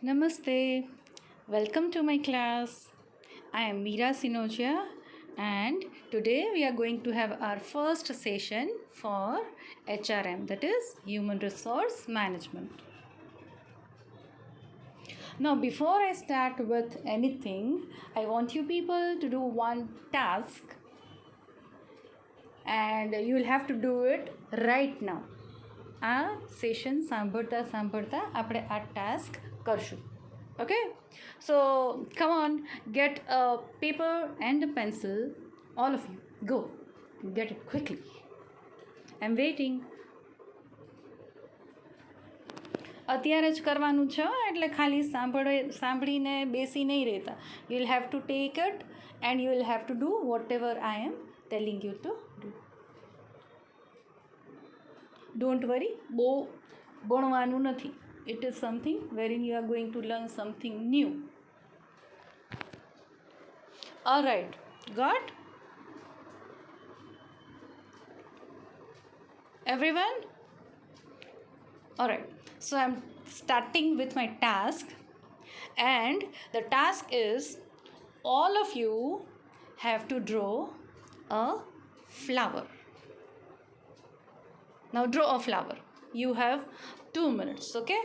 Namaste. Welcome to my class. I am Meera Sinoja and today we are going to have our first session for HRM, that is Human Resource Management. Now before I start with anything, I want you people to do one task and you will have to do it right now. આ session સાંભળતા સાંભળતા આપણે આ task કરશું. Okay, so come on, get a paper and a pencil, all of you. Go, get it quickly. I'm waiting. અત્યારે જ કરવાનું છે એટલે ખાલી સાંભળીને બેસી નહીં રહેતા. You will have to take it and you will have to do whatever I am telling you to do. Don't worry, બહુ ભણવાનું નથી. It is something wherein you are going to learn something new. Alright, got? Everyone? Alright, so I'm starting with my task, and the task is all of you have to draw a flower. Now draw a flower. You have 2 minutes, okay?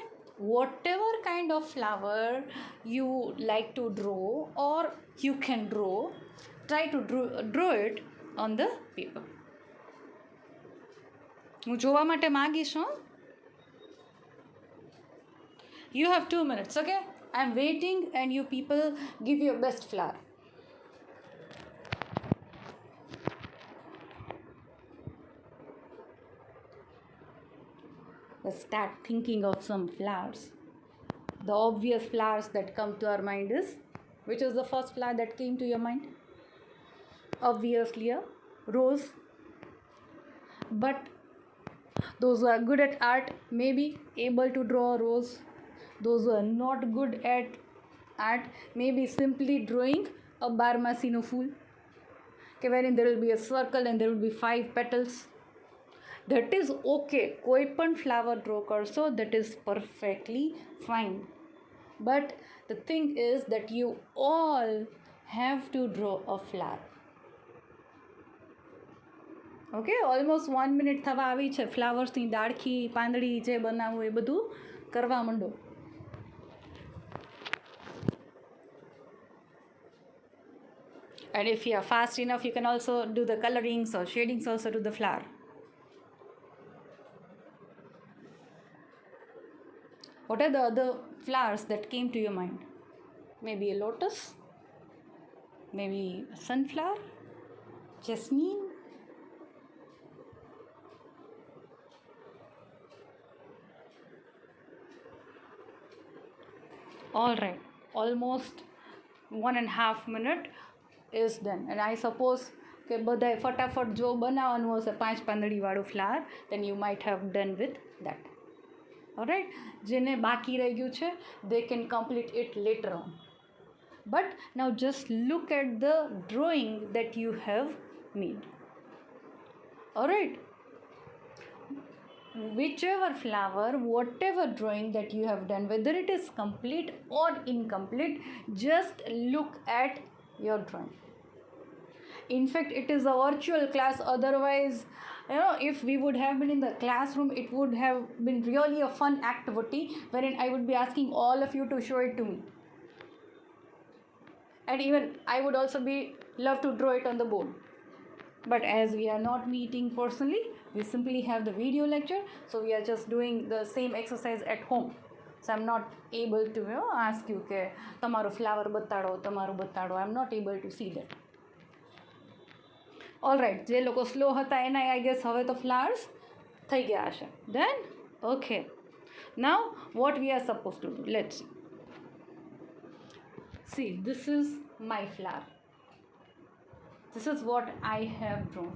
Whatever kind of flower you like to draw or you can draw, try to draw it on the paper. હું જોવા માટે માંગીશ. You have 2 minutes, okay? I'm waiting and you people give your best flower. Let's start thinking of some flowers. The obvious flowers that come to our mind is, which is the first flower that came to your mind? Obviously a rose. But those who are good at art may be able to draw a rose. Those who are not good at art may be simply drawing a barmasino fool, wherein there will be a circle and there will be 5 petals. That is okay. કોઈ પણ flower draw કરશો, that is perfectly fine. But the thing is that you all have to draw a flower. Okay, almost 1 minute થવા આવી છે. ફ્લાવર્સની ડાળખી પાંદડી જે બનાવવું એ બધું કરવા માંડો. And if you are fast enough, you can also do the colorings or shadings also to the flower. What are the other flowers that came to your mind? Maybe a lotus, maybe a sunflower, jasmine. All right, almost 1.5 minutes is done, and I suppose કે બધાએ ફટાફટ જો બનાવવાનું હશે 5 પાંદડીવાળું flower, then you might have done with that. Alright, જેને બાકી રહી ગયું છે, they can complete it later on. But now just look at the drawing that you have made. Alright, whichever flower, whatever drawing that you have done, whether it is complete or incomplete, just look at your drawing. In fact, it is a virtual class. Otherwise, if we would have been in the classroom, it would have been really a fun activity wherein I would be asking all of you to show it to me. And even I would also be love to draw it on the board. But as we are not meeting personally, we simply have the video lecture, so we are just doing the same exercise at home. So I'm not able to ask you કે તમારો flower બતાડો, તમારું બતાડો. I'm not able to see that. Alright, જે લોકો slow હતા એના I guess હવે તો flowers થઈ ગયા હશે. Then, okay. Now, what we are supposed to do? Let's see. See, this is my flower. This is what I have drawn.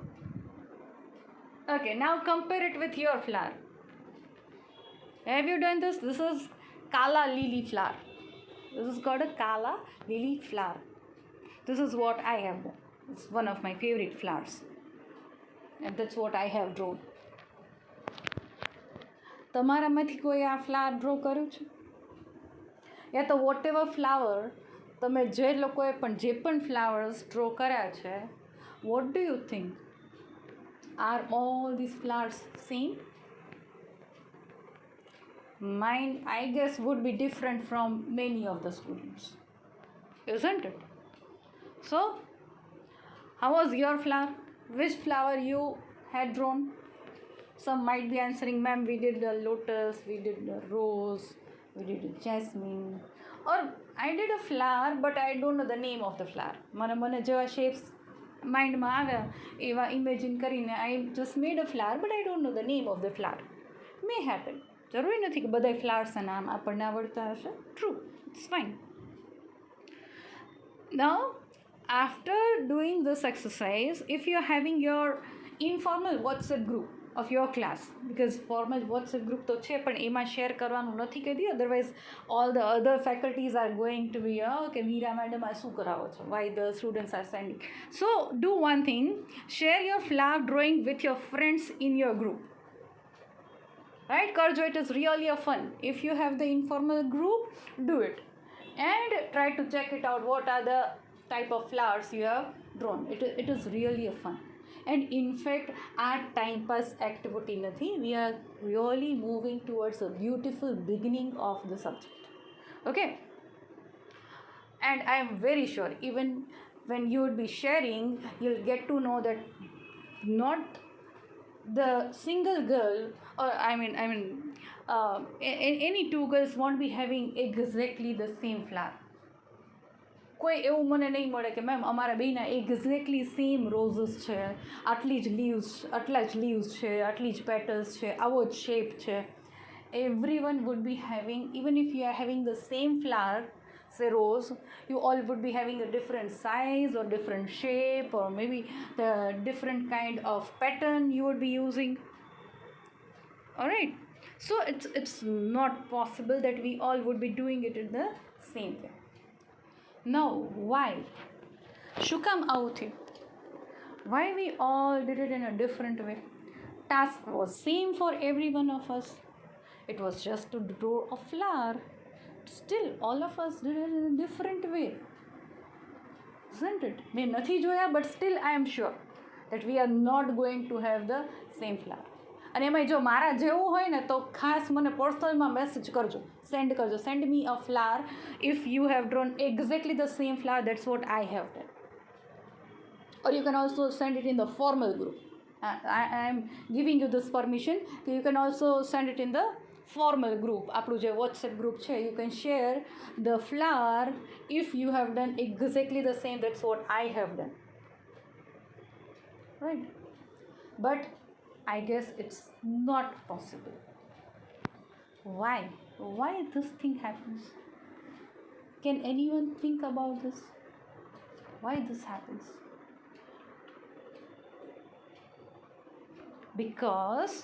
Okay, now compare it with your flower. Have you done this? This is Kala lily flower. This is called a Kala lily flower. This is what I have done. It's one of my favorite flowers. And that's what I have drawn. તમારામાંથી કોઈ આ flower draw કર્યું છે? યા તો vote ever flower તમે જે લોકોએ જે પણ ફ્લાવર્સ ડ્રો કર્યા છે, what do you think, are all this flowers same? Mine, I guess, would be different from many of the students, isn't it? So, how was your flower? Which flower you had drawn? Some might be answering, ma'am, we did the lotus, we did the rose, we did the jasmine, or I did a flower, but I don't know the name of the flower. મને જેવા shapes માઇન્ડમાં આવ્યા એવા imagine કરીને I just made a flower, but I don't know the name of the flower. May happen. જરૂરી નથી કે બધા ફ્લાવર્સના નામ આપણને આવડતા હશે. True, it's fine. Now, after doing this exercise, if you are having your informal WhatsApp group of your class, because formal WhatsApp group તો છે પણ એમાં શેર કરવાનું નથી કીધી, otherwise all the other faculties are going to be okay, Meera madam આ શું કરાવો છો, why the students are sending. So do one thing, share your flower drawing with your friends in your group. Right, Karjo, it is really a fun. If you have the informal group, do it and try to check it out, what are the type of flowers you have drawn. It is really a fun. And in fact, our time pass activity nathi, we are really moving towards a beautiful beginning of the subject. Okay, and I am very sure even when you would be sharing, you'll get to know that not the single girl, or any two girls won't be having exactly the same flower. કોઈ એવું મને નહીં મળે કે ma'am અમારા બેના exactly same રોઝસ છે, આટલી જ લીવ્સ, આટલા જ લીવ્સ છે, આટલી જ પેટલ્સ છે, આવો જ શેપ છે. Everyone would be having, even if you are having the same flower, say rose, you all would be having a different size or different shape, or maybe the different kind of pattern you would be using. All right, so it's not possible that we all would be doing it in the same way. Now, why? શું કામ આવું થયું? Why we all did it in a different way? Task was same for every one of us. It was just to draw a flower. Still, all of us did it in a different way, isn't it? મેં નથી જોયા, but still I am sure that we are not going to have the same flower. અને એમાં જો મારા જેવું હોય ને તો ખાસ મને પર્સનલમાં મેસેજ કરજો, સેન્ડ કરજો, send me a flower if you have drawn exactly the same flower, that's what I have done. Or you can also send it in the formal group. I am giving you this permission. You can also send it in the formal group. આપણું જે WhatsApp group છે, you can share the flower if you have done exactly the same, that's what I have done. Right? But I guess it's not possible. Why? Why this thing happens? Can anyone think about this? Why this happens? Because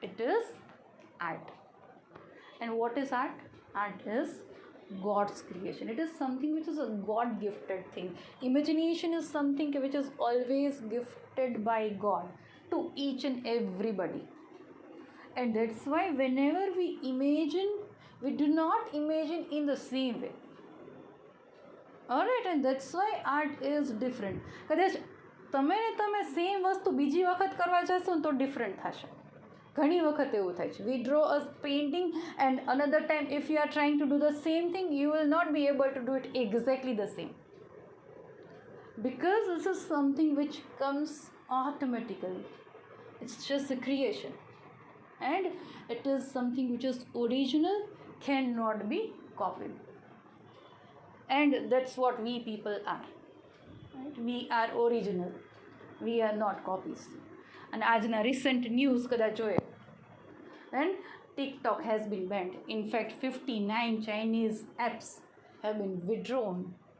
it is art. And what is art? Art is God's creation. It is something which is a God gifted thing. Imagination is something which is always gifted by God to each and everybody. And that's why whenever we imagine, we do not imagine in the same way. Alright, and that's why art is different. કદાચ તમે same વસ્તુ બીજી વખત કરવા જશો ને તો different થશે. ઘણી વખત એવું થાય છે. We draw a painting and another time if you are trying to do the same thing, you will not be able to do it exactly the same. Because this is something which comes automatically. It's just a creation. And it is something which is original, cannot be copied. And that's what we people are. Right? We are original. We are not copies. And આજના recent news કદાચ જોઈએ, and TikTok has been banned. In fact, 59 Chinese apps have been withdrawn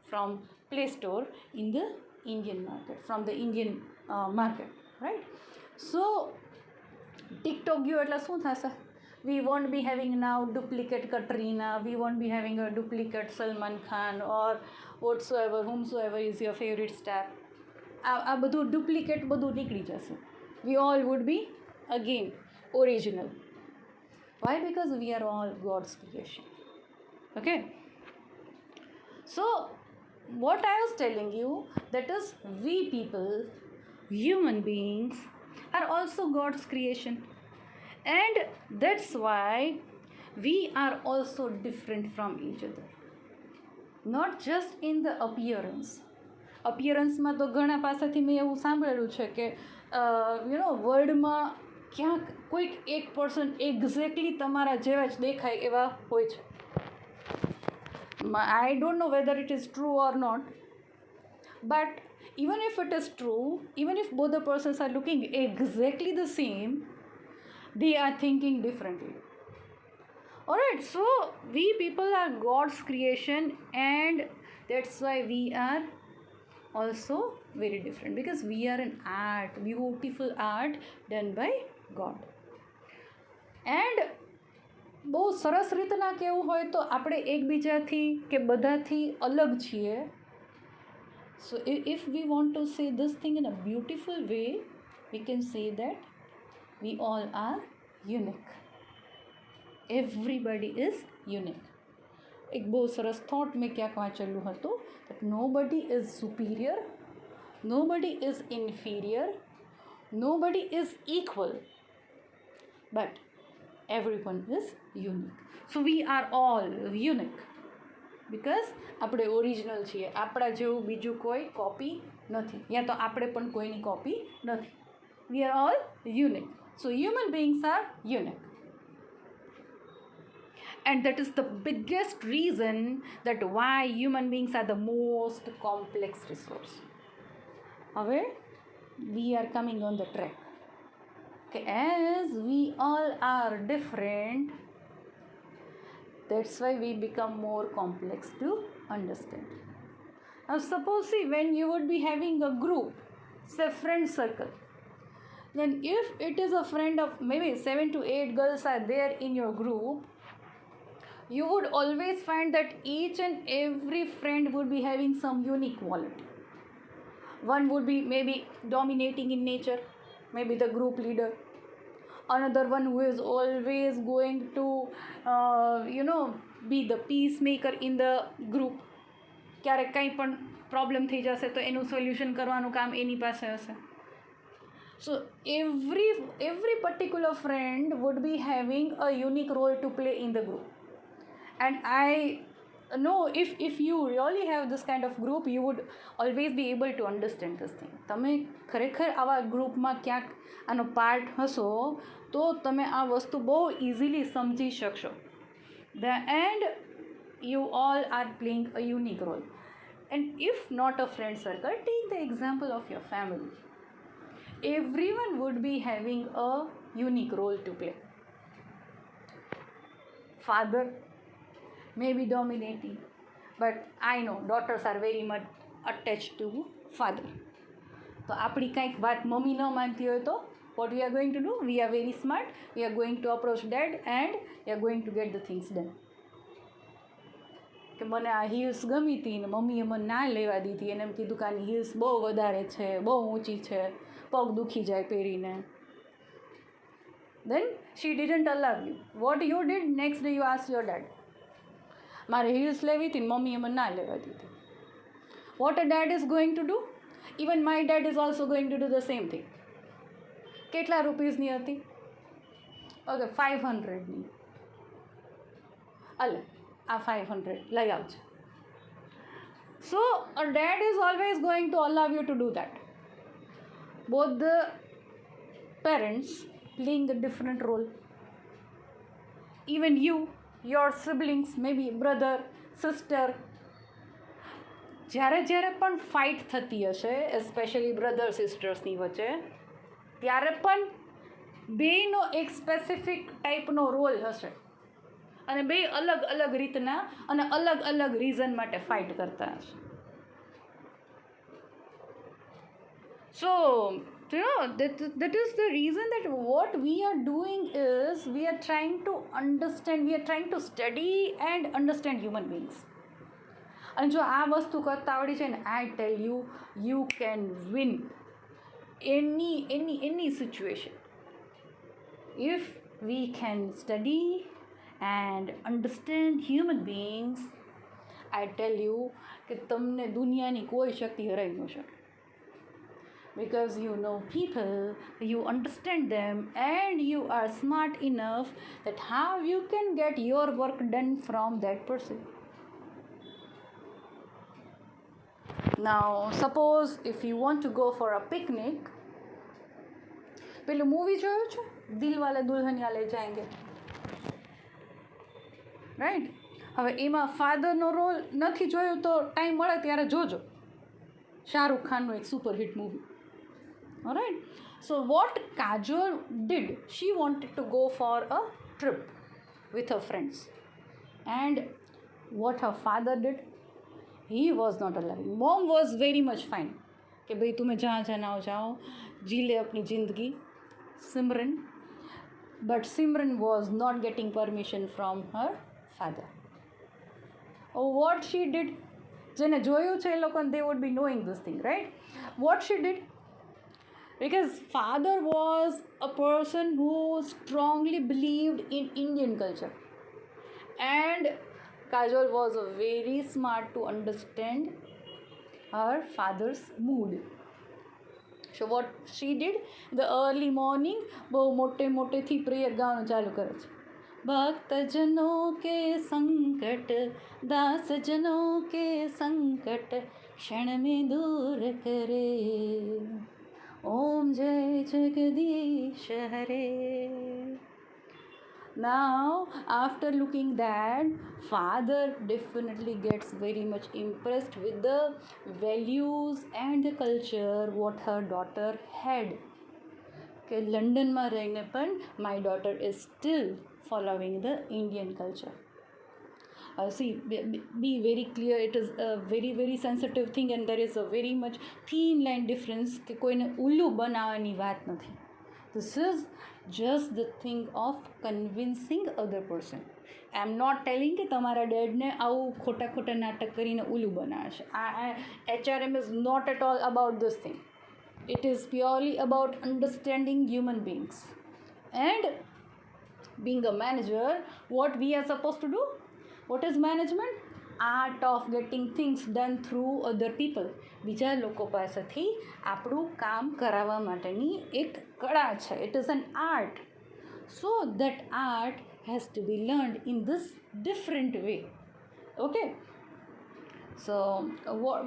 from Play Store in the Indian market, from the Indian market, right? So TikTok ગયો એટલે શું થશે? We won't be having now duplicate Katrina, we won't be having a duplicate Salman Khan or whatsoever, whomsoever is your favorite star. આ બધું duplicate બધું નીકળી જશે. We all would be again original. Why? Because we are all God's creation. Okay. So, what I was telling you, that is, we people, human beings, are also God's creation. And that's why we are also different from each other. Not just in the appearance. અપિયરન્સમાં તો ઘણા પાસેથી મેં એવું સાંભળેલું છે કે વર્લ્ડમાં ક્યાંક કોઈક એક પર્સન એક્ઝેક્ટલી તમારા જેવા જ દેખાય એવા હોય છે. I don't know whether it is true or not, but even if it is true, even if both the persons are looking exactly the same, they are thinking differently. Alright, so we people are God's creation, and that's why we are also very different, because we are an art, beautiful art done by God. And બહુ સરસ રીતના કહેવું હોય તો આપણે એકબીજાથી કે બધાથી અલગ છીએ. So if we want to say this thing in a beautiful way, we can say that we all are unique. Everybody is unique. એક બહુ સરસ થોટ મેં ક્યાંક વાંચેલું હતું, that nobody is superior, nobody is inferior, nobody is equal, but everyone is unique. So we are all unique, because આપણે original છીએ. આપણા જેવું બીજું કોઈ કોપી નથી, યા તો આપણે પણ કોઈની કોપી નથી. We are all unique. So human beings are unique. And that is the biggest reason that why human beings are the most complex resource. હવે we are coming on the track. Okay, as we all are different, that's why we become more complex to understand. Now suppose, see, when you would be having a group, say friend circle, then if it is a friend of maybe 7 to 8 girls are there in your group, you would always find that each and every friend would be having some unique quality. One would be maybe dominating in nature, maybe the group leader. Another one who is always going to be the peacemaker in the group. ક્યારેક કંઈ પણ problem થઈ જશે તો એનું solution કરવાનું કામ એની પાસે હશે. So every particular friend would be having a unique role to play in the group. And I know if you really have this kind of group, you would always be able to understand this thing. તમે ખરેખર આવા ગ્રુપમાં ક્યાંક આનો part હશો તો તમે આ વસ્તુ બહુ ઇઝીલી સમજી શકશો. And you all are playing a unique role. And if not a friend circle, take the example of your family. Everyone would be having a unique role to play. Father may be dominating, but I know daughters are very much attached to father. તો આપણી કંઈક વાત mummy ન માનતી હોય તો what we are going to do? We are very smart. We are going to approach dad and we are going to get the things done. કે મને આ હિલ્સ ગમી હતી ને મમ્મીએ મને ના લેવા દીધી, એને એમ કીધું કે આની હિલ્સ બહુ વધારે છે, બહુ ઊંચી છે, પગ દુખી જાય પહેરીને. Then she didn't allow you. What you did? Next day you asked your dad. મારે હિલ્સ લેવી હતી, મમ્મીએ મને ના લેવા દીધી. What a dad is going to do? Even my dad is also going to do the same thing. કેટલા રૂપીસની હતી? ઓકે, 500ની. અલે આ 500 લઈ આવજો. So a dad is always going to allow you to do that. Both the parents playing a different role. Even you, your siblings, maybe brother, sister, જ્યારે જ્યારે પણ fight થતી હશે, એસ્પેશિયલી બ્રધર સિસ્ટર્સની વચ્ચે, ત્યારે પણ બેયનો એક સ્પેસિફિક ટાઈપનો રોલ હશે અને બે અલગ અલગ રીતના અને અલગ અલગ રીઝન માટે ફાઇટ કરતા હશે. So that is the reason that what we are doing is we are trying to understand, we are trying to study and understand human beings. અને જો આ વસ્તુ કરતા આવડી છે ને, I tell you, you can win any situation if we can study and understand human beings, I tell you કે તમને દુનિયાની કોઈ શક્તિ હરાવી ન શકે. Because you know people, you understand them, and you are smart enough that how you can get your work done from that person. Now suppose if you want to go for a picnic, પેલું movie જોયું છે દિલ વાલે દુલ્હનિયા લઈ જાएंगे, right? હવે એમાં ફાધરનો role નથી જોયો તો ટાઈમ મળે ત્યારે જોજો. શાહરુખ ખાનનું એક super hit movie. Alright, so what Kajol did, she wanted to go for a trip with her friends, and what her father did, he was not allowing. Mom was very much fine कि भाई तुम्हें जहाँ जाना हो जाओ, जी ले अपनी ज़िंदगी, Simran. But Simran was not getting permission from her father. Oh, what she did, જેને જોયું છે એ લોકોને they would be knowing this thing, right? What she did, because father was a person who strongly believed in Indian culture, and Kajol was very smart to understand her father's mood. So what she did, the early morning બહુ મોટે મોટેથી prayer ગાવાનું ચાલુ કરે છે. भक्तजनों के संकट, दासजनों के संकट क्षण में दूर करे, ओम जय जगदीश हरे. Now after looking that, father definitely gets very much impressed with the values and the culture what her daughter had. કે લંડનમાં રહીને પણ my daughter is still following the Indian culture. See, be very clear, it is a very very sensitive thing, and there is a very much thin line difference કે કોઈને ઉલ્લુ બનાવવાની વાત નથી. This is just the thing of convincing other person. I am not telling કે તમારા ડેડને આવું ખોટા ખોટા નાટક કરીને ઉલ્લુ બનાવશે. HRM is not at all about this thing. It is purely about understanding human beings. And being a manager, what we are supposed to do? What is management? Art of getting things done through other people. બીજા લોકો પાસેથી આપણું કામ કરાવવા માટેની એક કળા છે. It is an art. So that art has to be learned in this different way. Okay? So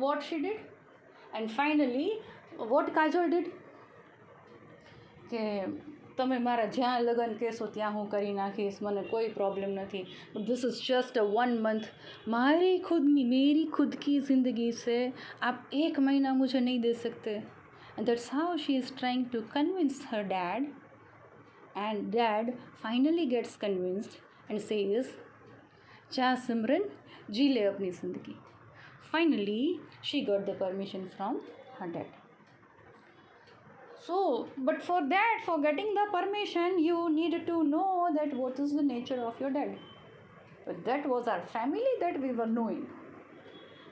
what she did? And finally, what Kajol did? કે તમે મારા જ્યાં લગ્ન કહેશો ત્યાં હું કરી નાખીશ, મને કોઈ પ્રૉબ્લેમ નથી. But this is just a 1 month. मेरी खुद की ज़िंदगी से आप 1 महीना मुझे नहीं दे सकते. And that's how she is trying to convince her dad. And dad finally gets convinced and says, जा सिमरन जी ले अपनी ज़िंदगी. Finally she got the permission from her dad. So, but for that, for getting the permission, you needed to know that what is the nature of your dad. But that was our family that we were knowing.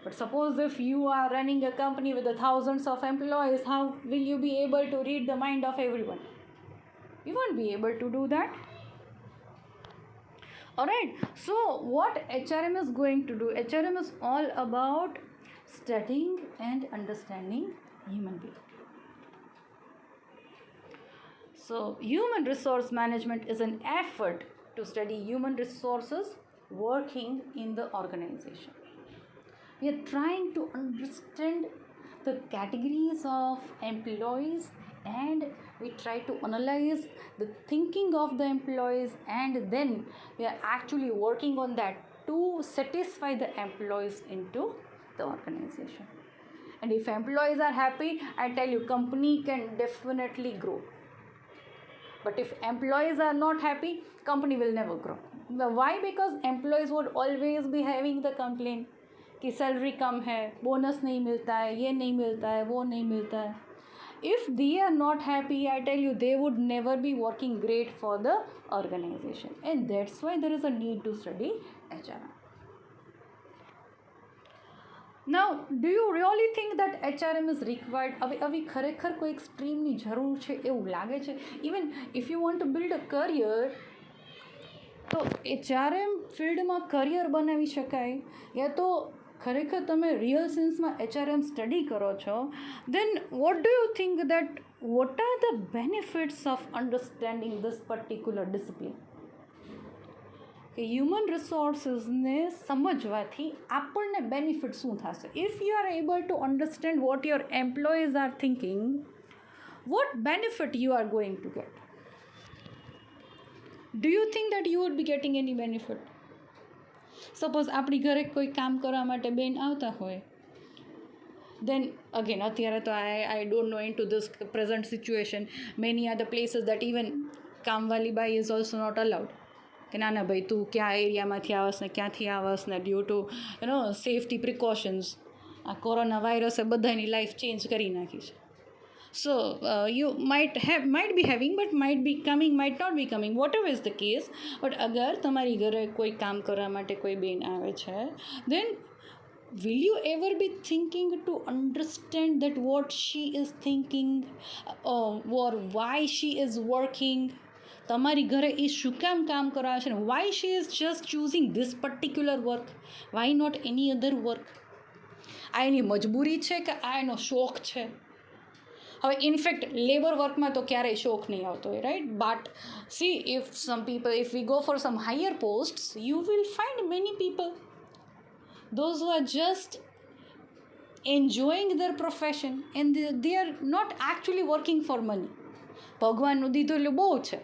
But suppose if you are running a company with the thousands of employees, how will you be able to read the mind of everyone? You won't be able to do that. Alright, so what HRM is going to do? HRM is all about studying and understanding human beings. So human resource management is an effort to study human resources working in the organization. We are trying to understand the categories of employees, and we try to analyze the thinking of the employees, and then we are actually working on that to satisfy the employees into the organization. And if employees are happy, I tell you, company can definitely grow. But if employees are not happy, company will never grow. Why? Because employees would always be having the complaint कि salary कम है, bonus नहीं मिलता है, ये नहीं मिलता है, वो नहीं मिलता है. If they are not happy, I tell you, they would never be working great for the organization. And that's why there is a need to study HR. Now, do you really think that HRM is required? अभी खरेखर कोई एक्सट्रीमની જરૂર છે એવું લાગે છે? Even if you want to build a career, તો HRM ફિલ્ડમાં career બનાવી શકાય, યા તો ખરેખર તમે રિયલ સેન્સમાં HRM સ્ટડી કરો છો, then what do you think that what are the benefits of understanding this particular discipline? કે હ્યુમન રિસોર્સિસને સમજવાથી આપણને બેનિફિટ શું થશે? If you are able to understand what your employees are thinking, what benefit you are going to get? Do you think that you would be getting any benefit? Suppose આપણી ઘરે કોઈ કામ કરવા માટે બેન આવતા હોય, then again અત્યારે તો I don't know into this present situation, many other places that even કામવાલી by is also not allowed. કે ના ના ભાઈ તું ક્યાં એરિયામાંથી આવસ ને ક્યાંથી આવસ ને, ડ્યુ ટુ સેફટી પ્રિકોશન્સ આ કોરોના વાયરસે બધાની લાઈફ ચેન્જ કરી નાખી છે. So you might be having but might be coming, might not be coming, whatever is the case. But અગર તમારી ઘરે કોઈ કામ કરવા માટે કોઈ બેન આવે છે, then will you ever be thinking to understand that what she is thinking or why she is working? તમારી ઘરે એ શું કામ કરાવે છે ને, why she is just choosing this particular work, why not any other work? આ એની મજબૂરી છે કે આ એનો શોખ છે? હવે ઇનફેક્ટ લેબર વર્કમાં તો ક્યારેય શોખ નહીં આવતો હોય, right? But she if some people, if we go for some higher posts, you will find many people those who are just enjoying their profession and they are not actually working for money. ભગવાનનું દીધેલું બહુ છે,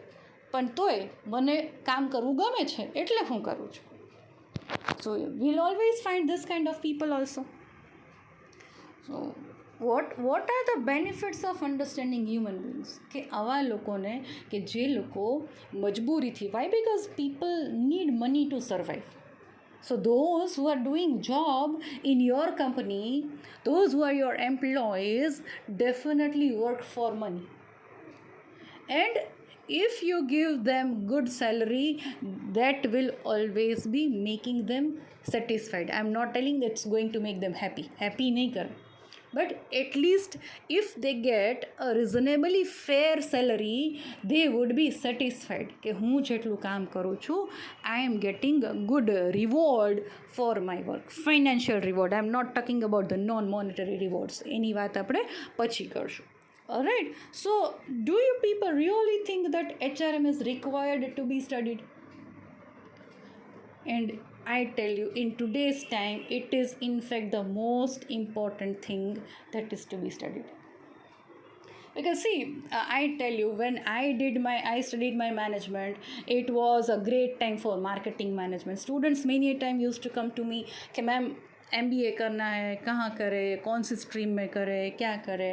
પણ તોય મને કામ કરવું ગમે છે એટલે હું કરું છું. સો we'll always find this kind of people also. So what are the benefits of understanding human beings? કે આવા લોકોને, કે જે લોકો મજબૂરીથી, why? Because people need money to survive. So those who are doing job in your company, those who are your employees, definitely work for money. And if you give them good salary, that will always be making them satisfied. I'm not telling that's going to make them happy. Happy nahi kar. But at least if they get a reasonably fair salary, they would be satisfied કે હું જેટલું કામ કરું છું, I am getting a good reward for my work. Financial reward. I am not talking about the non-monetary rewards. એની વાત આપણે પછી કરશું. Alright. So do you people really think that HRM is required to be studied? And I tell you, in today's time, it is in fact the most important thing that is to be studied. Because see, I tell you, when I studied my management, it was a great time for marketing management. Students many a time used to come to me कि ma'am MBA करना है, कहाँ करे, कौन सी stream में करे, क्या करे.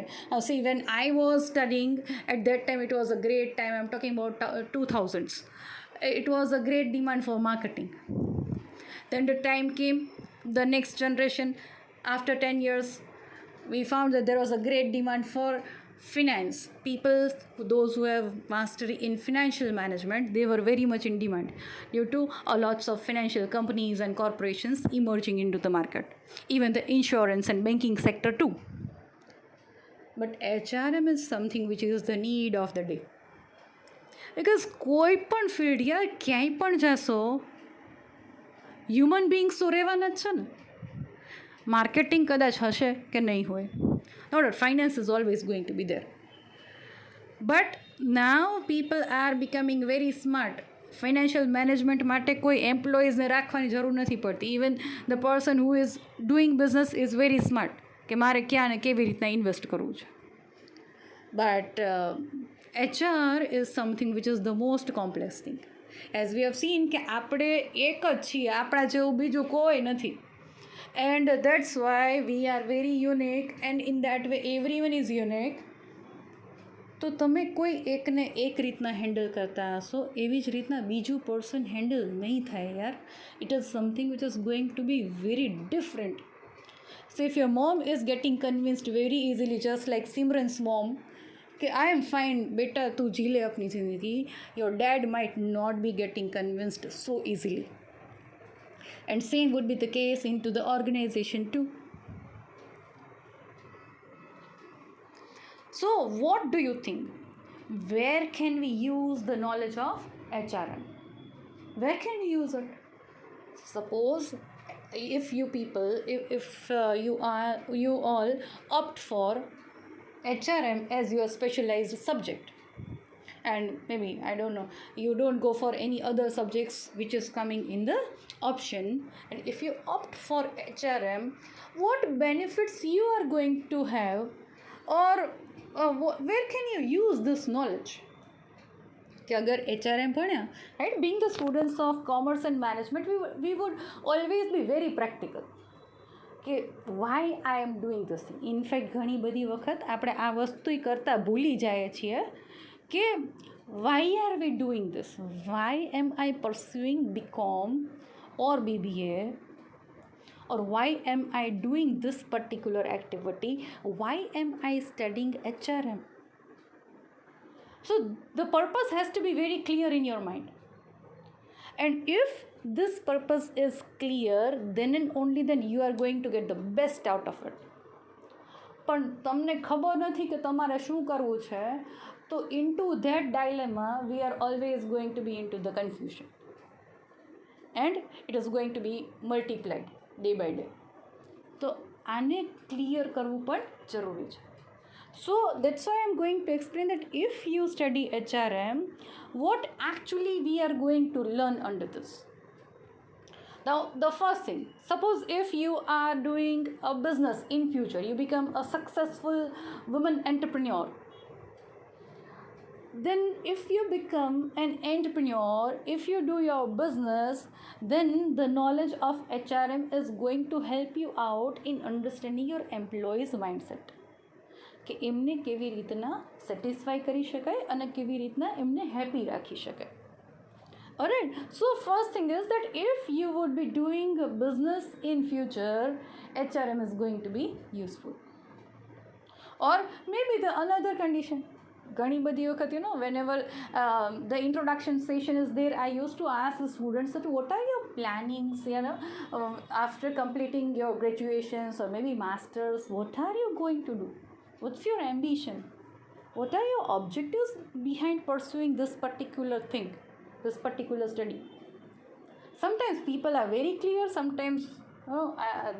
See, when I was studying, at that time it was a great time. I'm talking about 2000s. It was a great demand for marketing. Then the time came, the next generation, after 10 years, we found that there was a great demand for finance. People, those who have mastery in financial management, they were very much in demand due to lots of financial companies and corporations emerging into the market. Even the insurance and banking sector too. But HRM is something which is the need of the day. Because કોઈ પણ field, યાર ક્યાંય પણ જાશો, human beings તો રહેવાના જ છે ને. માર્કેટિંગ કદાચ હશે કે નહીં હોય, no doubt finance is always going to be there. But now people are becoming very smart. Financial management માટે કોઈ એમ્પ્લોઈઝને રાખવાની જરૂર નથી પડતી. Even the person who is doing business is very smart કે મારે ક્યાં ને કેવી રીતના ઇન્વેસ્ટ કરવું છે. But HR is something which is the most complex thing. As we have seen કે આપણે એક જ છીએ, આપણા જેવું બીજું કોઈ નથી. And that's why we are very unique, and in that way everyone is unique. તો તમે કોઈ એકને એક રીતના હેન્ડલ કરતા હશો, એવી જ રીતના બીજું પર્સન હેન્ડલ નહીં થાય યાર. It is something which is going to be very different. So if your mom is getting convinced very easily, just like Simran's mom, कि आई एम फाइन बेटा तू जी ले अपनी ज़िंदगी, your dad might not be getting convinced so easily. And same would be the case in to the organisation too. So what do you think, where can we use the knowledge of HRM? Where can you use it? Suppose if you people, if you all opt for HRM as your specialized subject, and maybe I don't know, you don't go for any other subjects which is coming in the option, and if you opt for HRM, what benefits you are going to have, or where can you use this knowledge? कि अगर HRM पढ़ा, right, being the students of commerce and management, we would always be very practical કે why I am doing this thing. In fact ઘણી બધી વખત આપણે આ વસ્તુ કરતાં ભૂલી જઈએ છીએ કે why are we doing this? Why am I pursuing BCom or BBA? Or why am I doing this particular activity? Why am I studying HRM? So the purpose has to be very clear in your mind. And if this purpose is clear, then and only then you are going to get the best out of it. પણ તમને ખબર નથી કે તમારે શું કરવું છે, તો into that dilemma we are always going to be into the confusion, and it is going to be multiplied day by day. તો આને ક્લિયર કરવું પણ જરૂરી છે. So that's why I'm going to explain that if you study HRM, what actually we are going to learn under this. Now, the first thing, suppose if you are doing a business in future, you become a successful woman entrepreneur. Then if you become an entrepreneur, if you do your business, then the knowledge of HRM is going to help you out in understanding your employees' mindset. કે એમને કેવી રીતના satisfy કરી શકાય અને કેવી રીતના એમને હેપી રાખી શકાય. Alright, so first thing is that if you would be doing a business in future, HRM is going to be useful. Or maybe the another condition. ઘણી બધી વખત, you know, whenever the introduction session is there, I used to ask the students that what are your plannings, you know, after completing your graduations or maybe masters, what are you going to do? What's your ambition? What are your objectives behind pursuing this particular thing, this particular study? Sometimes people are very clear, sometimes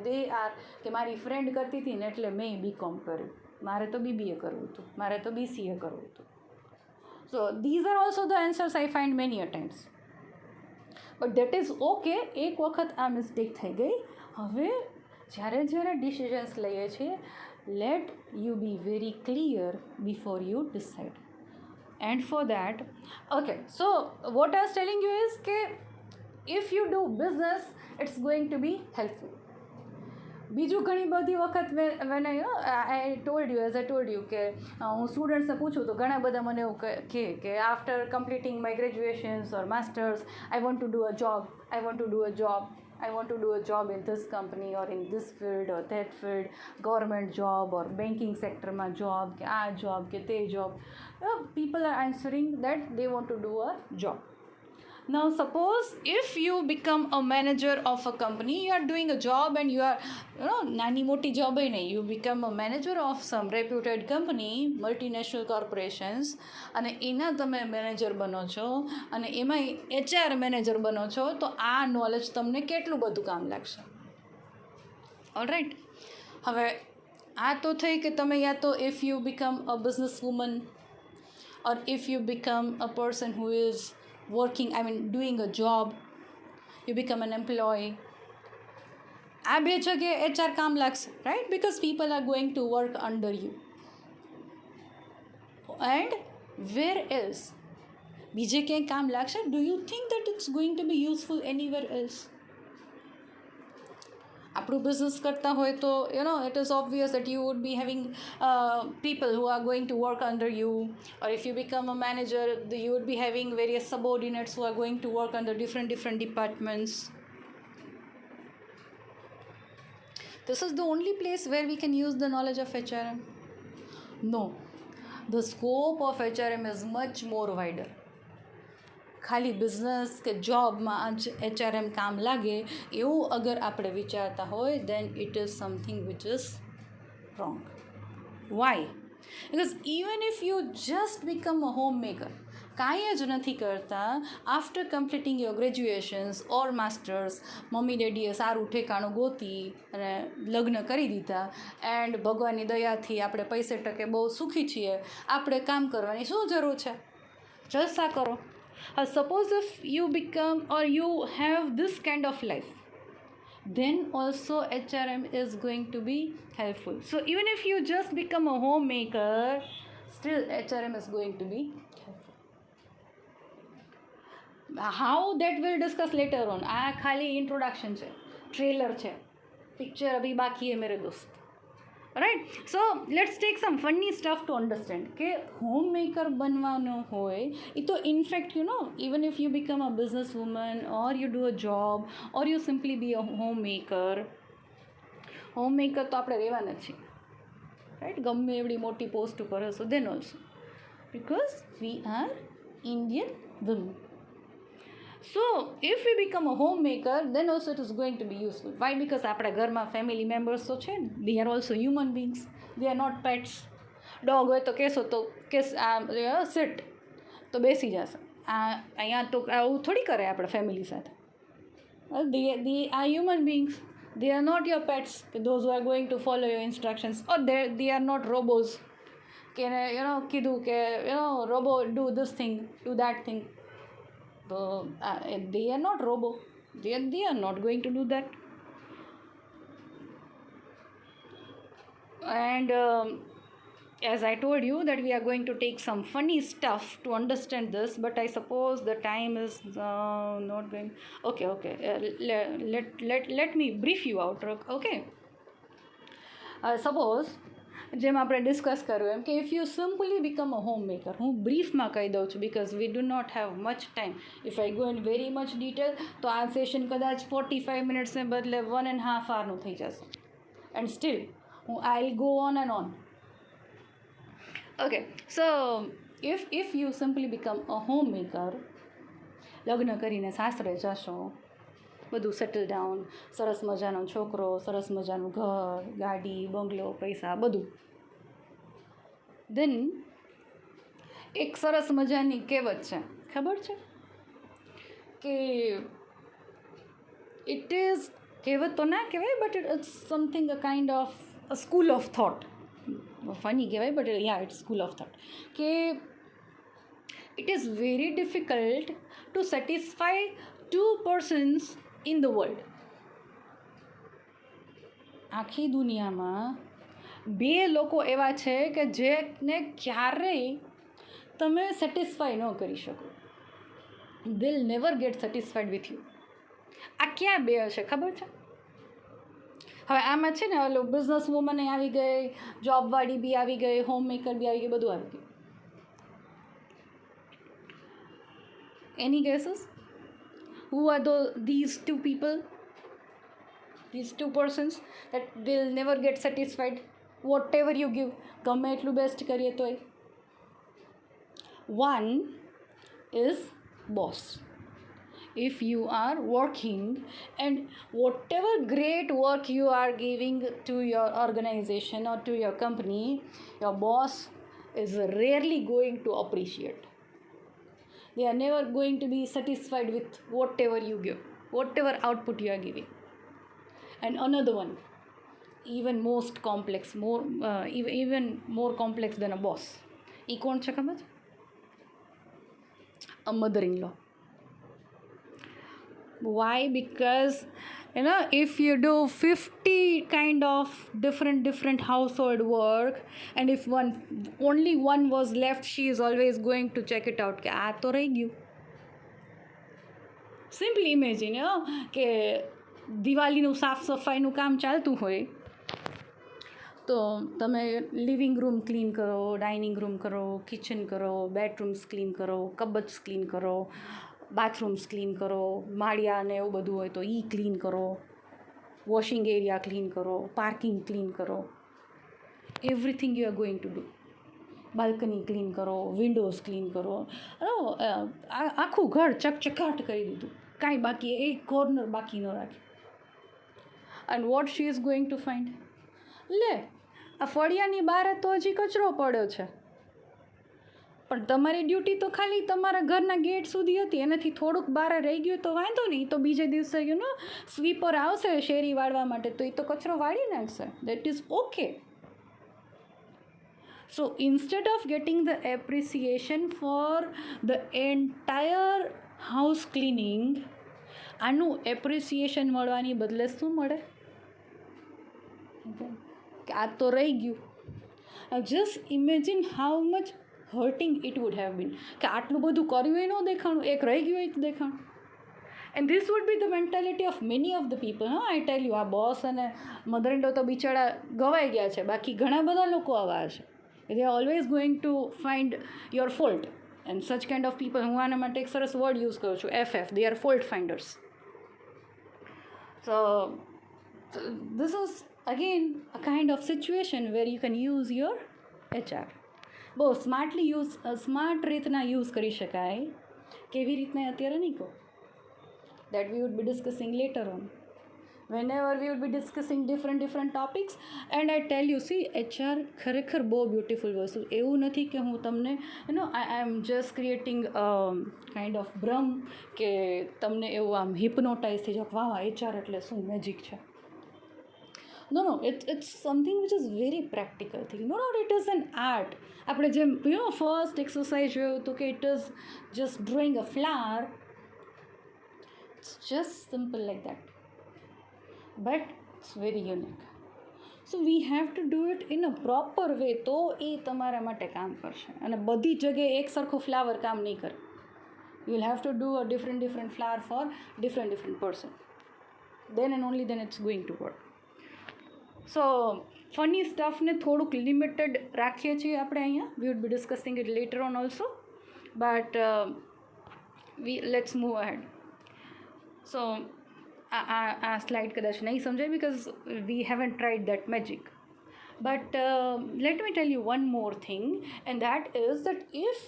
they are કે મારી friend કરતી હતી ને એટલે મેં BCom કર્યું, મારે તો BBA કરવું હતું, મારે તો BCA કરવું હતું. So these are also the answers I find many a times. But that is okay. એક વખત આ મિસ્ટેક થઈ ગઈ. હવે જ્યારે ડિસિઝન્સ લઈએ છીએ, let you be very clear before you decide. And for that, okay, so what I was telling you is that if you do business, it's going to be helpful. બીજું ઘણી બધી વખત when I told you, as I told you, કે હું સ્ટુડન્ટ્સને પૂછું તો ઘણા બધા મને એવું કહે કે after completing my graduations or masters, I want to do a job, I want to do a job in this company or in this field or that field, government job or banking sector માં job, કે આ job કે તે job. People are answering that they want to do a job. Now suppose if you become a manager of a company, you are doing a job and you are, you know, નાની મોટી job નહીં, you become a manager of some reputed company, multinational corporations, અને એના તમે manager બનો છો અને એમાં HR મેનેજર બનો છો, તો આ નોલેજ તમને કેટલું બધું કામ લાગશે. ઓલરાઈટ, હવે આ તો થઈ કે તમે યા તો if you become a business woman or if you become a person who is working, I mean doing a job, you become an employee. આ બે જગ્યાએ HR કામ લાગશે, right? Because people are going to work under you. And where else? બીજે ક્યાંય કામ લાગશે? Do you think that it's going to be useful anywhere else? આપણું બિઝનેસ કરતા હોય તો it is obvious that you would be having people who are going to work under you, or if you become a manager, you would be having various subordinates who are going to work under different departments. This is the only place where we can use the knowledge of HRM? No, the scope of HRM is much more wider. ખાલી business કે જોબમાં જ HRM કામ લાગે એવું અગર આપણે વિચારતા હોય, then it is something which is wrong. Why? Because even if you just become a homemaker, કાંઈ જ નથી કરતા. After completing your graduations or masters, mummy ડેડીએ સારું ઠેકાણું ગોતી અને લગ્ન કરી દીધા, એન્ડ ભગવાનની દયાથી આપણે પૈસે ટકે બહુ સુખી છીએ. આપણે કામ કરવાની શું જરૂર છે? જલસા કરો. Suppose if you become or you have this kind of life, then also HRM is going to be helpful. So even if you just become a homemaker, still HRM is going to be helpful. How, that we'll discuss later on. આ ખાલી introduction છે, trailer છે, picture અભી બાકી હે મેરે દોસ્ત. Right. So let's take some funny stuff to understand કે હોમ મેકર બનવાનું હોય એ તો in fact even if you become a business woman or you do a job or you simply be a home maker તો આપણે રહેવાના જ છીએ, રાઈટ. ગમે એવડી મોટી પોસ્ટ ઉપર હશો then also, because we are Indian woman. So if we become a homemaker, then also it is going to be useful. Why? Because આપણા ઘરમાં ફેમિલી મેમ્બર્સ તો છે ને, they are also human beings, they are not pets. Dog હોય તો કહેશો તો seat તો બેસી જશે. અહીંયા તો આવું થોડી કરે આપણે ફેમિલી સાથે. they are human beings, they are not your pets, those who are going to follow your instructions, or they are not robots કે કીધું કે robo do this thing, do that thing. So they are not robo, they are not going to do that. And as I told you that we are going to take some funny stuff to understand this, but I suppose the time is not going. Okay. Let me brief you out. Okay. Suppose જેમ આપણે discuss કર્યું એમ કે if you simply become a home maker, હું બ્રીફમાં કહી દઉં છું because we do not have much time. If I go in very much detail તો આ સેશન કદાચ 45 મિનિટ્સને બદલે 1.5 hourનું થઈ જશે. And steel I will go on and on. Okay. So if you simply become a home maker, લગ્ન કરીને સાસરે જશો, બધું સેટલ ડાઉન, સરસ મજાનો છોકરો, સરસ મજાનું ઘર, ગાડી, બંગલો, પૈસા, બધું. દેન એક સરસ મજાની કહેવત છે, ખબર છે કે ઇટ ઇઝ, કહેવત તો ના કહેવાય but it's something a kind of a school of thought. Funny કહેવાય but it's school of thought કે it is very difficult to satisfy two persons in the world. આખી દુનિયામાં બે લોકો એવા છે કે જેને ક્યારેય તમે સેટિસ્ફાય ન કરી શકો. they'll never get satisfied with you. આ ક્યાં બે હશે ખબર છે? હવે આમાં છે ને ઓલો બિઝનેસ વુમન આવી ગઈ, જોબવાળી બી આવી ગઈ, હોમ મેકર બી આવી ગઈ, બધું આવી ગયું. Any guesses? Who are these two people? These two persons that they'll never get satisfied whatever you give. ગમે એટલું બેસ્ટ કરીએ તોય. One is boss. If you are working and whatever great work you are giving to your organization or to your company, your boss is rarely going to appreciate. They are never going to be satisfied with whatever you give, whatever output you are giving. And another one, even most complex, even more complex than a boss. E કોણ છે ખબર છે? A mother-in-law. Why? Because if you do 50 kind of different household work, and if only one was left, she is always going to check it out કે આ તો રહી ગયું. Simply imagine કે દિવાળીનું સાફ સફાઈનું કામ ચાલતું હોય તો તમે લિવિંગ રૂમ ક્લીન કરો, ડાઇનિંગ રૂમ કરો, કિચન કરો, બેડરૂમ્સ ક્લીન કરો, કબટ્સ ક્લીન કરો, બાથરૂમ્સ ક્લીન કરો, માળિયા ને એવું બધું હોય તો એ ક્લીન કરો, વોશિંગ એરિયા ક્લીન કરો, પાર્કિંગ ક્લીન કરો, everything you are going to do. Balcony clean કરો, વિન્ડોઝ ક્લીન કરો, આખું ઘર ચકચકાટ કરી દીધું, કાંઈ બાકી એક કોર્નર બાકી ન રાખે. And what she is going to find? લે, આ ફળિયાની બહાર તો હજી કચરો પડ્યો છે, પણ તમારી ડ્યુટી તો ખાલી તમારા ઘરના ગેટ સુધી હતી, એનાથી થોડુંક બહાર રહી ગયું તો વાંધો નહીં, તો બીજે દિવસે સ્વીપર આવશે શેરી વાળવા માટે, તો એ તો કચરો વાળી નાખશે. That is okay. So instead of getting the appreciation for the entire house cleaning, આનું એપ્રિસિએશન મળવાની બદલે શું મળે કે આ તો રહી ગયું. Just imagine how much hurting it would have been કે આટલું બધું કર્યું એ ન દેખાણું, એક રહી ગયું એ જ દેખાણું. And this would be the mentality of many of the people. હા, આઈ ટેલ યુ, આ બોસ અને મધર ઇન લો તો બિચારા ગવાઈ ગયા છે, બાકી ઘણા બધા લોકો આવા છે. They are always going to find your fault, and such kind of people, હું આના માટે એક સરસ વર્ડ યુઝ કરું છું, FF, they are fault finders. So this is again a kind of situation where you can use your HR. બહુ smart રીતના use કરી શકાય. કેવી રીતના અત્યારે નહીં કહો, that we would be discussing later on. Whenever we will be discussing different topics, and I tell you, see, HR ખરેખર બહુ બ્યુટિફુલ વસ્તુ. એવું નથી કે હું તમને I am just creating kind of ભ્રમ કે તમને એવું આમ હિપ્નોટાઇઝ થઈ જાવ, વાહ HR એટલે શું મેજિક છે. No, it's something which is very practical thing. No, it is an art. આપણે જેમ ફર્સ્ટ એક્સરસાઇઝ જોયું હતું કે it is just drawing a flower. It's just simple like that. But it's very unique. So we have to do it in a proper way, તો એ તમારા માટે કામ કરશે. અને બધી જગ્યાએ એક સરખું ફ્લાવર કામ નહીં કરે. You will have to do a different flower for different person. Then and only then it's going to work. So funny stuffને થોડુંક લિમિટેડ રાખીએ છીએ આપણે અહીંયા. We would be discussing it later on also, but let's move ahead. So આ slide કદાચ નહીં સમજાય because we haven't tried that magic. But let me tell you one more thing, and that is that if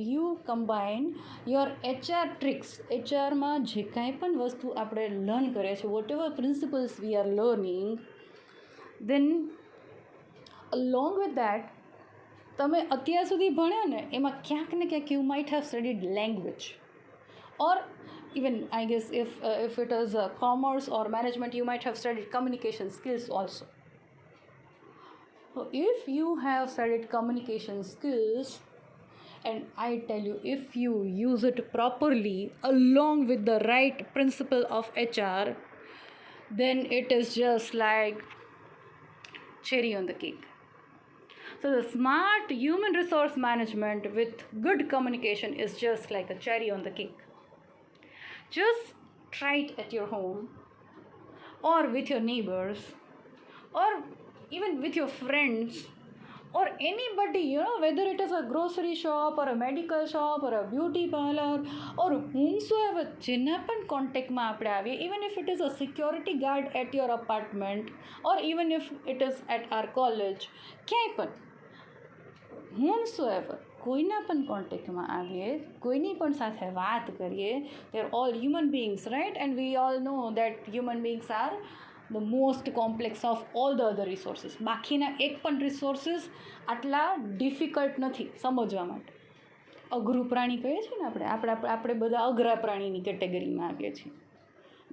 you combine your HR tricks, HRમાં જે કાંઈ પણ વસ્તુ આપણે learn કરીએ છીએ, whatever principles we are learning, then along with that તમે અત્યાર સુધી ભણ્યા ને એમાં ક્યાંક ને ક્યાંક you might have studied language, or even I guess if it is commerce or management, you might have studied communication skills also. So if you have studied communication skills, and I tell you, if you use it properly along with the right principle of HR, then it is just like cherry on the cake. So the smart human resource management with good communication is just like a cherry on the cake. Just try it at your home, or with your neighbors, or even with your friends, or anybody, whether it is a grocery shop or a medical shop or a beauty parlor or whomsoever, જેના પણ કોન્ટેક્ટમાં આપણે આવીએ, even if it is a security guard at your apartment, or even if it is at our college, ક્યાંય પણ whomsoever, કોઈના પણ કોન્ટેક્ટમાં આવીએ, કોઈની પણ સાથે વાત કરીએ, they are all human beings, right? And we all know that human beings are the most complex of all the other resources. બાકીના એક પણ resources આટલા ડિફિકલ્ટ નથી સમજવા માટે. અઘરું પ્રાણી કહીએ છીએ ને આપણે બધા અઘરા પ્રાણીની કેટેગરીમાં આવીએ છીએ.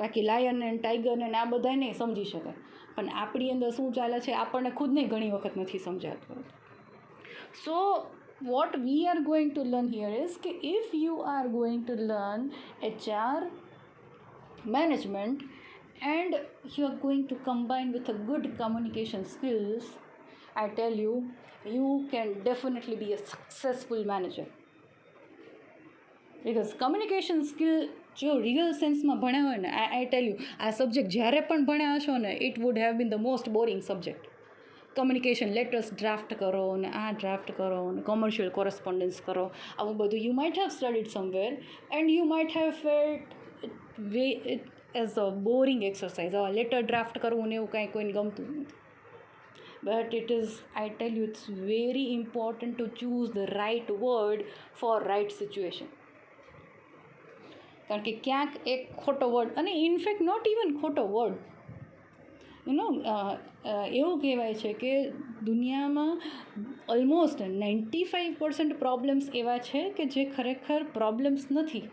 બાકી લાયન ને ટાઈગર ને આ બધા નહીં સમજી શકાય, પણ આપણી અંદર શું ચાલે છે આપણને ખુદને ઘણી વખત નથી સમજાતું. So what we are going to learn here is that if you are going to learn HR management and you are going to combine with a good communication skills, I tell you, you can definitely be a successful manager. Because communication skill જો real સેન્સમાં ભણ્યા હોય ને, I tell you, આ subject જ્યારે પણ ભણ્યા હશો ને, it would have been the most boring subject. Communication letters draft કરો ને આ ડ્રાફ્ટ કરો ને કોમર્શિયલ કોરસ્પોન્ડન્સ કરો, આવું બધું you might have studied somewhere and you might have felt it as a boring exercise. આ લેટર ડ્રાફ્ટ કરવું ને એવું કાંઈ કોઈને ગમતું નથી. But it is, I tell you, it's very important to choose the right word for right situation. કારણ કે ક્યાંક એક ખોટો વર્ડ, અને ઇનફેક્ટ નોટ ઇવન ખોટો વર્ડ, એવું કહેવાય છે કે દુનિયામાં ઓલમોસ્ટ 95% પ્રોબ્લેમ્સ એવા છે કે જે ખરેખર પ્રોબ્લેમ્સ નથી,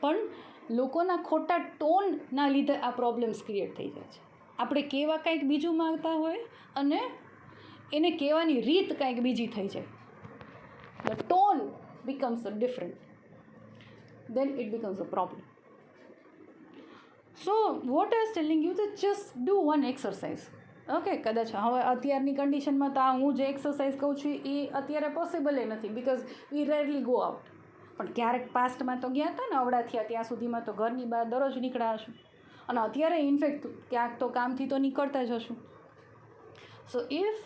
પણ લોકોના ખોટા ટોનના લીધે આ પ્રોબ્લેમ્સ ક્રિએટ થઈ જાય છે. આપણે કહેવા કંઈક બીજું માંગતા હોય અને એને કહેવાની રીત કંઈક બીજી થઈ જાય. The tone becomes different, then it becomes a problem. So what I was telling you, that just do one exercise. Okay, કદાચ હવે અત્યારની કન્ડિશનમાં તો હું જે એક્સરસાઇઝ કહું છું એ અત્યારે પોસિબલ નથી, because we rarely go out. પણ ક્યારેક પાસ્ટમાં તો ગયા હતા ને, અવડા થયા ત્યાં સુધીમાં તો ઘરની બહાર દરરોજ નીકળ્યા હશું, અને અત્યારે ઇનફેક્ટ ક્યાંક તો કામથી તો નીકળતા જ હશું. So if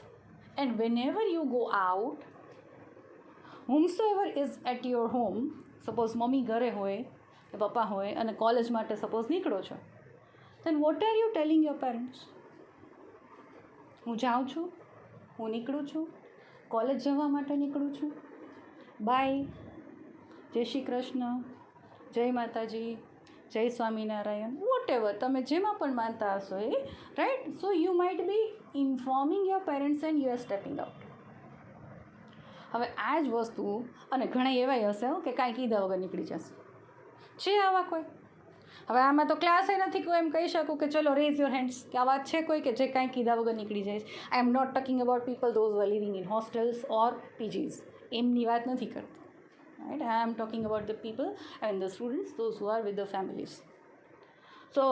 and whenever you go out, whomsoever is at your home, suppose mummy ઘરે હોય કે પપ્પા હોય અને કોલેજ માટે સપોઝ નીકળો છો, then what are you telling your parents? હું જાઉં છું, હું નીકળું છું, કોલેજ જવા માટે નીકળું છું, બાય, જય શ્રી કૃષ્ણ, જય માતાજી, જય સ્વામિનારાયણ, વોટ એવર તમે જેમાં પણ માનતા હશો એ, right? So you might be informing your parents and you are stepping out. હવે આ જ વસ્તુ, અને ઘણા એવાય હશે કે કાંઈ કીધા વગર નીકળી જશે, છે આવા કોઈ? હવે આમાં તો ક્લાસે નથી કોઈ એમ કહી શકું કે ચલો રેઝ યોર હેન્ડ્સ, કે આ વાત છે કોઈ કે જે કાંઈ કીધા વગર નીકળી જાય. I am not talking about people those are living in hostels or PGs, એમની વાત નથી કરતી, right? I am talking about the people and the students those who are with the families. So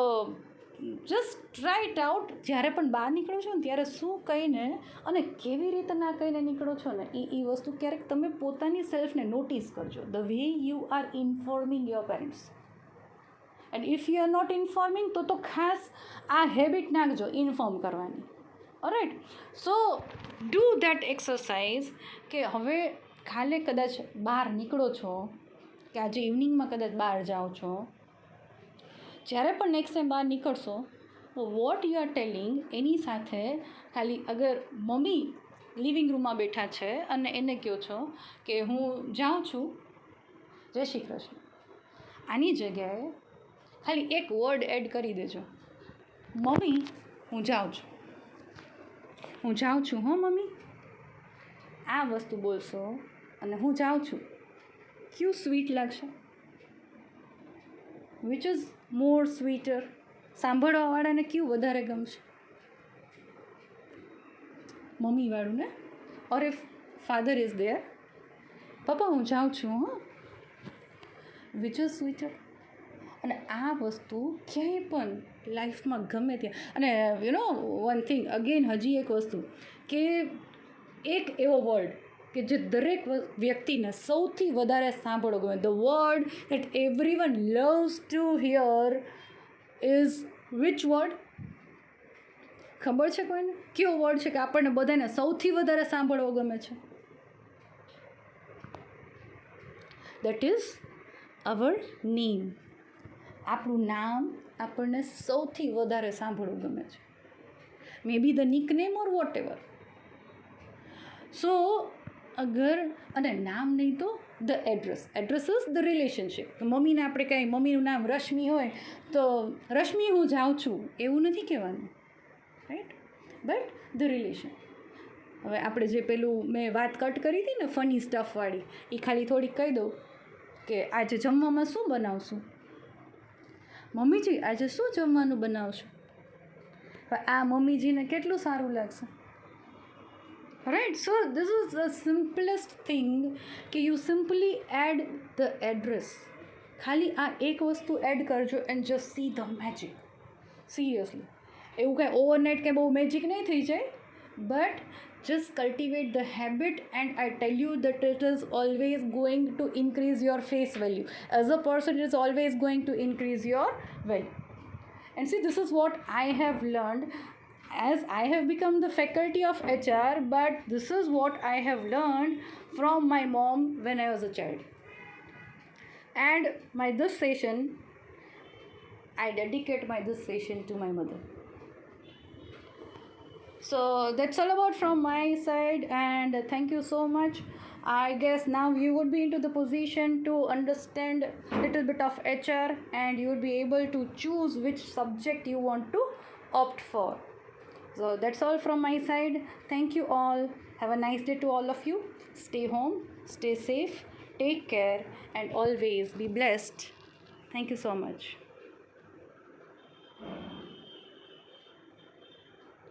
just try it out. જ્યારે પણ બહાર નીકળો છો ને ત્યારે શું કહીને અને કેવી રીતે ના કહીને નીકળો છો ને, એ વસ્તુ ક્યારેક તમે પોતાની સેલ્ફને નોટિસ કરજો, the way you are informing your parents. And if you are not informing તો ખાસ આ હેબિટ નાખજો ઇન્ફોર્મ કરવાની. Alright, so do that exercise. કે હવે ખાલી કદાચ બહાર નીકળો છો, કે આજે ઇવનિંગમાં કદાચ બહાર જાઓ છો, જ્યારે પણ નેક્સ્ટ ટાઈમ બહાર નીકળશો, વોટ યુ આર ટેલિંગ, એની સાથે ખાલી અગર મમ્મી લિવિંગ રૂમમાં બેઠા છે અને એને કહો છો કે હું જાઉં છું, જય શ્રી કૃષ્ણ, આની જગ્યાએ ખાલી એક વર્ડ એડ કરી દેજો, મમ્મી હું જાઉં છું, હું જાઉં છું હો મમ્મી. આ વસ્તુ બોલશો અને હું જાઉં છું, ક્યું સ્વીટ લાગશે? Which is more sweeter? સાંભળવાવાળાને કયું વધારે ગમશે? મમ્મીવાળું ને? Or if father is there, પપ્પા હું જાઉં છું હો, વિચ ઇઝ સ્વીટર? અને આ વસ્તુ ક્યાંય પણ લાઈફમાં ગમે ત્યાં, અને વન થિંગ અગેન, હજી એક વસ્તુ કે એક એવો વર્ડ કે જે દરેક વ્યક્તિને સૌથી વધારે સાંભળવો ગમે, the word that everyone loves two here is which word? ખબર છે કોઈને કયો વર્ડ છે કે આપણને બધાને સૌથી વધારે સાંભળવો ગમે છે? That is our name. આપણું નામ આપણને સૌથી વધારે સાંભળવું ગમે છે. May be the nickname or whatever. So અગર, અને નામ નહીં તો the address. Address is the relationship. મમ્મીને આપણે કાંઈ, મમ્મીનું નામ રશ્મિ હોય તો રશ્મિ હું જાઉં છું એવું નથી કહેવાનું, રાઈટ? But the relation. હવે આપણે જે પેલું મેં વાત કટ કરી હતી ને ફની સ્ટફવાળી, એ ખાલી થોડીક કહી દઉં કે આજે જમવામાં શું બનાવશું? મમ્મીજી આજે શું જમવાનું બનાવશું? આ મમ્મીજીને કેટલું સારું લાગશે, right? So this is the simplest thing કે you simply add the address. ખાલી આ એક વસ્તુ એડ કરજો and just see the magic. Seriously, એવું કાંઈ ઓવરનાઇટ કાંઈ બહુ મેજિક નહીં થઈ જાય, but just cultivate the habit, and I tell you that it is always going to increase your face value. As a person, it is always going to increase your value. And see, this is what I have learned, as I have become the faculty of HR, but this is what I have learned from my mom when I was a child. And this session, I dedicate this session to my mother. So that's all about from my side, and thank you so much. I guess now you would be into the position to understand a little bit of HR, and you would be able to choose which subject you want to opt for. So that's all from my side. Thank you all. Have a nice day to all of you. Stay home, stay safe, take care, and always be blessed. Thank you so much.